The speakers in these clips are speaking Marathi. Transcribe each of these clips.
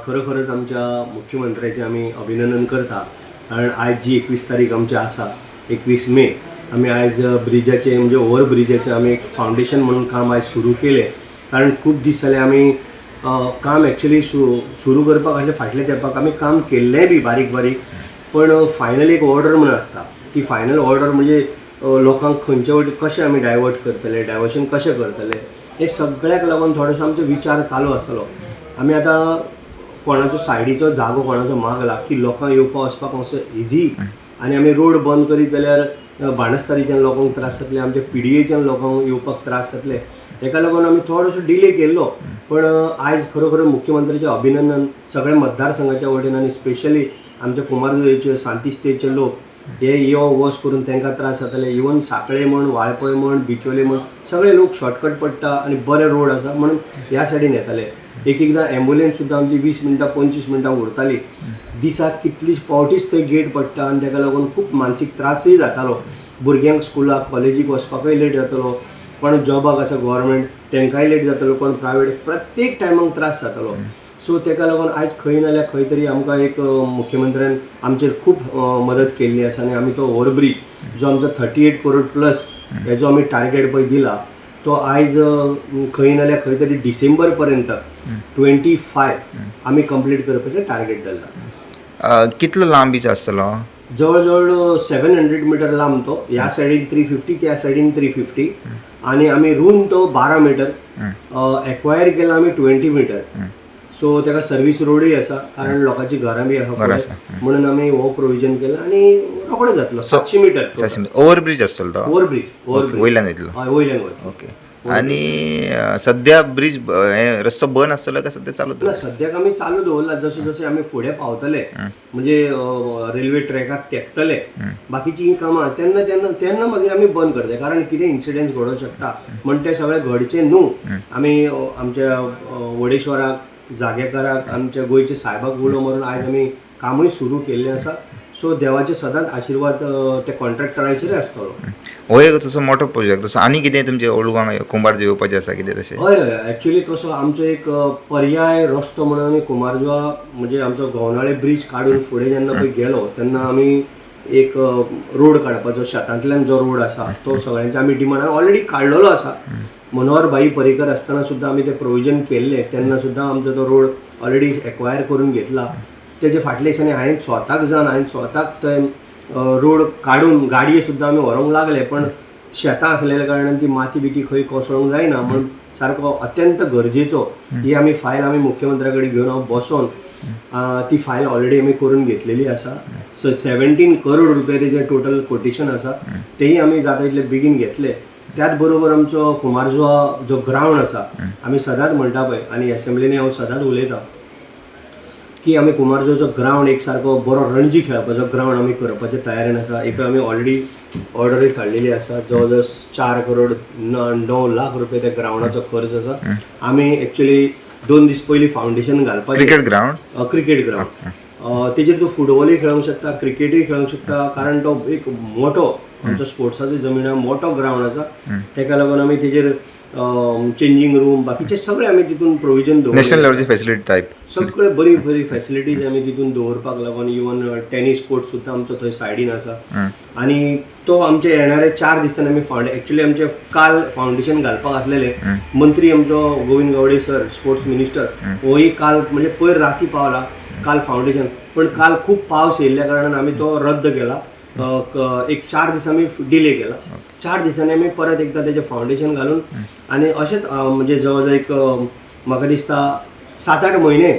खरोखरच आमच्या मुख्यमंत्र्याचे आम्ही अभिनंदन करता. कारण आज जी 21 तारीख आमची आसा 21 मे आम्ही आज ब्रिजाचे म्हणजे ओव्हर ब्रिजाचे आम्ही एक फाउंडेशन म्हणून काम आज सुरू केले. कारण खूप दीस जाले आम्ही काम ॲक्च्युली सुरू करपाक आसले फाटल्या तेंपाक आम्ही काम केल्लें बी बारीक बारीक. पण फायनल एक ऑर्डर म्हणून आसता ती फायनल ऑर्डर म्हणजे लोकांक खंयचे वटेन कशें आमी डायवर्ट करतले, डायवर्शन कशें करतले हे सगळ्याक लागून थोडोसो आमचो विचार चालू आसलो. आमी आतां कोणाचो सायडीचो जागो कोणाचो मागला की लोकांक येवपा वचपाक मातसो इजी आनी आमी रोड बंद करीत जाल्यार बाणस्तारीच्यान लोकांक त्रास जातले, आमच्या पिडयेच्यान लोकांक येवपाक त्रास जातले. हेका लागून आमी थोडोसो डिले केल्लो. पण आयज खरोखर मुख्यमंत्र्याचें अभिनंदन सगळ्या मतदारसंघाच्या वटेन आनी स्पेशली आमच्या कुमारजुंवेचे शांतीस्तेचे लोक हे यो वच करून तांकां त्रास जातले. इवन सांकळे म्हण, वाळपय म्हण, बिचोले म्हण सगळे लोक शॉर्टकट पडटा आनी बरे रोड आसा म्हणून ह्या सायडीन येताले. एकदां एम्बुलन्स सुद्दां आमची 20 मिनटां 25 मिनटां उरताली. दिसाक कितलीच पावटीच थंय गेट पडटा आनी ताका लागून खूब मानसीक त्रासय जातालो. भुरग्यांक स्कुलाक कॉलेजीक वचपाकय लेट जातालो, कोण जॉबाक आसा गव्हर्मेंट तांकांय लेट जातालो, कोण प्रायवेट प्रत्येक टायमाक त्रास जातालो. सो ताका लागून आयज खंय नाल्यार खंय तरी आमकां एक मुख्यमंत्र्यान आमचेर खूब मदत केल्ली आसा आनी आमी तो ओव्हरब्रीज जो आमचो 38 करोड प्लस हेजो आमी टार्गेट पळय दिला तो आयज खंय नाल्यार खंय तरी डिसेंबर पर्यंत 25 आमी कंप्लीट करपाचें टार्गेट धरला. कितलो लांबीचो आसतलो? जवळ जवळ 700 मिटर लांब तो. ह्या सायडीन 350 त्या सायडीन 350 आनी आमी रूम तो 12 मिटर एक्वायर केला आमी 20 मिटर. सो ताका सर्वीस रोडूय आसा कारण लोकांची घरां बी आसा म्हणून आमी हो प्रोविजन केला आनी रोखडो जातलो 700 मिटर ओव्हरब्रीज आसतलो तो? ओव्हरब्रीज वयल्यान येतलो. हय वयल्यान वयतलो. ओके. आनी सद्या ब्रिज रस्तो बंद आसतलो काय सद्या चालू? ना सद्याक आमी चालू दवरला. जशें जशें आमी फुडें पावतले म्हणजे रेल्वे ट्रॅकाक तेंकतले बाकीची ही कामां तेन्ना तेन्ना तेन्ना मागीर आमी बंद करतले. कारण कितें इन्सिडंट्स घडोवंक शकता म्हण तें सगळें घडचें न्हू. आमी आमच्या वडेश्वराक जागेकाराक आमच्या गोंयच्या सायबाक उलो मारून आयज आमी कामूय सुरू केल्लें आसा. सो देवाचे सदांच आशिर्वाद त्या कॉन्ट्रॅक्टराचेर आसतलो. हो एक तसो मोठो प्रोजेक्ट. तसो आनी कितें तुमचे ओल्ड गोवा कुंभारजुंवा येवपाचें आसा कितें तशें? हय हय एक्चुअली कसो आमचो एक पर्याय रस्तो म्हणून आमी कुमारजुंवा म्हणजे आमचो गोवनाळे ब्रीज काडून फुडें जेन्ना पळय गेलो तेन्ना आमी एक रोड काडपाचो शेतांतल्यान जो रोड आसा तो सगळ्यांच्या आमी डिमांडान ऑलरेडी काडलेलो आसा. मनोहर भाई पर्रीकर आसतना सुद्दां आमी तें प्रोविजन केल्लें तेन्ना सुद्दां आमचो तो रोड ऑलरेडी एक्वायर करून घेतला. तेजे फाटल्या दिसांनी हांवें स्वताक थंय रोड काडून गाडये सुद्दां आमी व्हरोंक लागले. पण शेतां आसलेल्या कारणान ती माती बिती खंय कोसळोंक जायना म्हणून सारको अत्यंत गरजेचो ही आमी फायल आमी मुख्यमंत्र्या कडेन घेवन हांव बसोन ती फायल ऑलरेडी आमी करून घेतलेली आसा. 17 करोड रुपया तेजें टोटल कोटेशन आसा तेही आमी जाता तितले बेगीन घेतले. त्याच बरोबर आमचो कुमारजुंवा जो ग्रावंड आसा आमी सदांच म्हणटा पळय आनी एसेंब्लीनी हांव सदांच उलयतां की आमी कुमारजुंवाचो ग्रावंड एक सारको बरो रणजी खेळपाचो ग्रावंड आमी करपाचे तयारेन आसा. एक आमी ऑलरेडी ऑर्डरूय काडलेली आसा. जवळ जवळ 4 करोड 9 लाख रुपया त्या ग्रावंडाचो खर्च आसा. आमी एक्चुअली 2 दीस पयलीं फाउंडेशन घालपाचें. Cricket ground? Cricket ground. तेजेर तूं फुटबॉलूय खेळूंक शकता, क्रिकेटूय खेळूंक शकता कारण तो एक मोठो आमचो स्पोर्ट्साचो जमीन मोठो ग्रावंड आसा. ताका लागून आमी तेजेर चेंजींग रूम बाकीचे सगळे आमी तितून प्रोविजन दवरले. नॅशनल लेवलची फॅसिलिटी टायप सगळे बरी बरी फॅसिलिटीज आमी तितून दवरपाक लागून इवन टेनीस कोर्ट सुद्दां आमचो थंय सायडीन आसा. आनी तो आमचे येणारे 4 दिसांनी आमी एक्चुअली आमचे काल फाउंडेशन घालपाक आसलेले. मंत्री आमचो Govind Gawade sir sports minister होय काल म्हणजे पयर राती पावला काल फाउंडेशन. पण काल खूब पावस येयल्ल्या कारणान आमी तो रद्द केला. एक 4 दीस आमी डिले केला. 4 दिसांनी आमी परत एकदा तेजें फाउंडेशन घालून आनी अशेंच म्हणजे जवळ जवळ एक म्हाका दिसता 7-8 म्हयने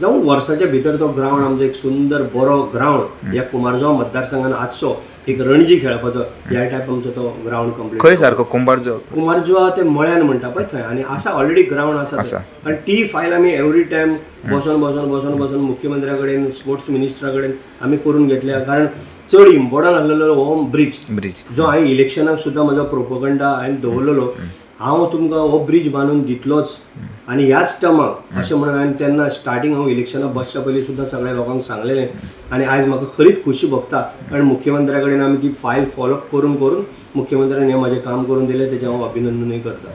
जावं वर्साच्या भितर तो ग्रावंड आमचो एक सुंदर बरो ग्रावंड ह्या कुमारजुंवा मतदारसंघान आजचो एक रणजी खेळपाचो ह्या टायप आमचो तो ग्रावंड कंप्लीट. खंय सारको कुंभारजुंवा ते मळ्यान म्हणटा पळय थंय आनी आसा ऑलरेडी ग्रावंड आसा. आनी ती फायल आमी एवरी टायम बसून मुख्यमंत्र्या कडेन स्पोर्ट्स मिनिस्टरा कडेन आमी करून घेतल्या. कारण चड इम्पॉर्टंट आसलेलो हो ब्रीज जो हांवें इलेक्शनाक सुद्दां म्हजो प्रोपोगंडा हांवें दवरलेलो हांव तुमकां हो ब्रीज बांदून दितलोच आनी ह्याच टर्माक अशें म्हणून हांवें तेन्ना स्टार्टींग हांव इलेक्शनाक बसच्या पयलीं सुद्दां सगळ्या लोकांक सांगलेलें. आनी आयज म्हाका खरीच खुशी भोगता कारण मुख्यमंत्र्या कडेन आमी ती फायल फॉलोअप करून मुख्यमंत्र्यान हें म्हाजें काम करून दिलें तेजें हांव अभिनंदनूय करता.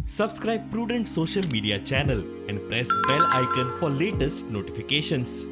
Subscribe Prudent social media channel and press bell icon for latest notifications.